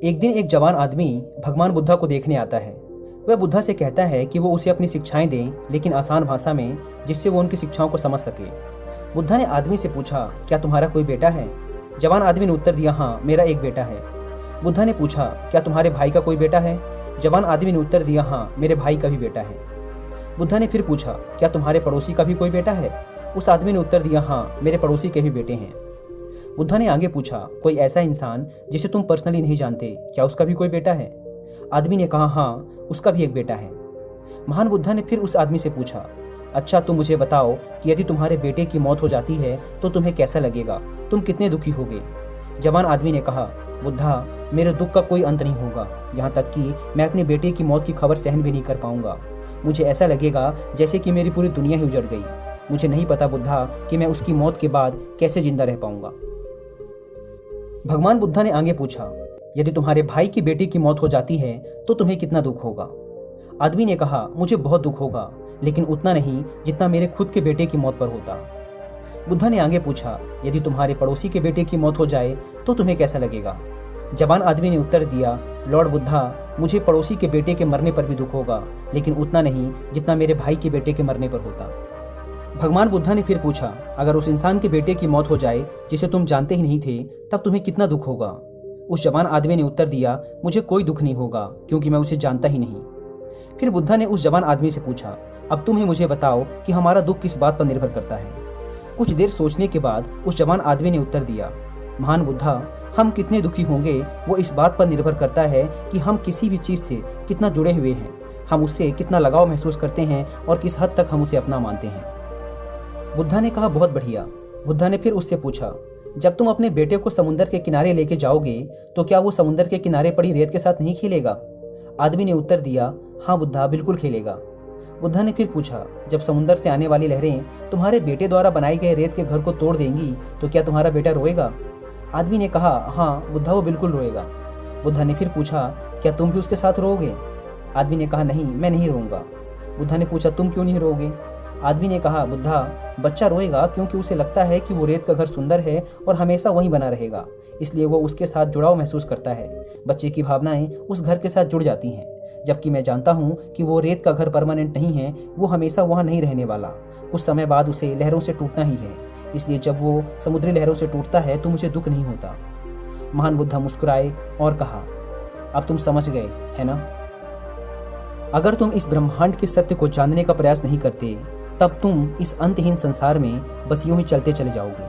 एक दिन एक जवान आदमी भगवान बुद्धा को देखने आता है। वह बुद्धा से कहता है कि वो उसे अपनी शिक्षाएं दें, लेकिन आसान भाषा में, जिससे वो उनकी शिक्षाओं को समझ सके। बुद्धा ने आदमी से पूछा, क्या तुम्हारा कोई बेटा है? जवान आदमी ने उत्तर दिया, हाँ, मेरा एक बेटा है। बुद्धा ने पूछा, क्या तुम्हारे भाई का कोई बेटा है? जवान आदमी ने उत्तर दिया, हाँ, मेरे भाई का भी बेटा है। बुद्धा ने फिर पूछा, क्या तुम्हारे पड़ोसी का भी कोई बेटा है? उस आदमी ने उत्तर दिया, हाँ, मेरे पड़ोसी के भी बेटे हैं। बुद्धा ने आगे पूछा, कोई ऐसा इंसान जिसे तुम पर्सनली नहीं जानते, क्या उसका भी कोई बेटा है? आदमी ने कहा, हाँ, उसका भी एक बेटा है। महान बुद्धा ने फिर उस आदमी से पूछा, अच्छा, तुम मुझे बताओ कि यदि तुम्हारे बेटे की मौत हो जाती है तो तुम्हें कैसा लगेगा? तुम कितने दुखी होगे? जवान आदमी ने कहा, बुद्धा, मेरे दुख का कोई अंत नहीं होगा, यहाँ तक कि मैं अपने बेटे की मौत की खबर सहन भी नहीं कर पाऊंगा। मुझे ऐसा लगेगा जैसे कि मेरी पूरी दुनिया ही उजड़ गई। मुझे नहीं पता बुद्धा कि मैं उसकी मौत के बाद कैसे जिंदा रह पाऊंगा। भगवान बुद्धा ने आगे पूछा, यदि तुम्हारे भाई की बेटी की मौत हो जाती है तो तुम्हें कितना दुख होगा? आदमी ने कहा, मुझे बहुत दुख होगा, लेकिन उतना नहीं जितना मेरे खुद के बेटे की मौत पर होता। बुद्धा ने आगे पूछा, यदि तुम्हारे पड़ोसी के बेटे की मौत हो जाए तो तुम्हें कैसा लगेगा? जवान आदमी ने उत्तर दिया, लॉर्ड बुद्धा, मुझे पड़ोसी के बेटे के मरने पर भी दुख होगा, लेकिन उतना नहीं जितना मेरे भाई के बेटे के मरने पर होता। भगवान बुद्धा ने फिर पूछा, अगर उस इंसान के बेटे की मौत हो जाए जिसे तुम जानते ही नहीं थे, तब तुम्हें कितना दुख होगा? उस जवान आदमी ने उत्तर दिया, मुझे कोई दुख नहीं होगा, क्योंकि मैं उसे जानता ही नहीं। फिर बुद्धा ने उस जवान आदमी से पूछा, अब तुम ही मुझे बताओ कि हमारा दुख किस बात पर निर्भर करता है? कुछ देर सोचने के बाद उस जवान आदमी ने उत्तर दिया, महान बुद्धा, हम कितने दुखी होंगे वो इस बात पर निर्भर करता है कि हम किसी भी चीज़ से कितना जुड़े हुए हैं, हम उससे कितना लगाव महसूस करते हैं और किस हद तक हम उसे अपना मानते हैं। बुद्धा ने कहा, बहुत बढ़िया। बुद्धा ने फिर उससे पूछा, जब तुम अपने बेटे को समुद्र के किनारे लेके जाओगे तो क्या वो समुद्र के किनारे पड़ी रेत के साथ नहीं खेलेगा? आदमी ने उत्तर दिया, हाँ बुद्धा, बिल्कुल खेलेगा। बुद्धा ने फिर पूछा, जब समुद्र से आने वाली लहरें तुम्हारे बेटे द्वारा बनाए गए रेत के घर को तोड़ देंगी तो क्या तुम्हारा बेटा रोएगा? आदमी ने कहा, हाँ बुद्धा, वो बिल्कुल रोएगा। बुद्धा ने फिर पूछा, क्या तुम भी उसके साथ रोओगे? आदमी ने कहा, नहीं, मैं नहीं रोऊंगा। बुद्धा ने पूछा, तुम क्यों नहीं रोओगे? आदमी ने कहा, बुद्धा, बच्चा रोएगा क्योंकि उसे लगता है कि वो रेत का घर सुंदर है और हमेशा वहीं बना रहेगा, इसलिए वो उसके साथ जुड़ाव महसूस करता है। बच्चे की भावनाएं उस घर के साथ जुड़ जाती हैं, जबकि मैं जानता हूँ कि वो रेत का घर परमानेंट नहीं है, वो हमेशा वहाँ नहीं रहने वाला। कुछ समय बाद उसे लहरों से टूटना ही है, इसलिए जब वो समुद्री लहरों से टूटता है तो मुझे दुख नहीं होता। महान बुद्धा मुस्कुराए और कहा, अब तुम समझ गए, है ना? अगर तुम इस ब्रह्मांड के सत्य को जानने का प्रयास नहीं करते, तब तुम इस अंतहीन संसार में बस यूं ही चलते चले जाओगे।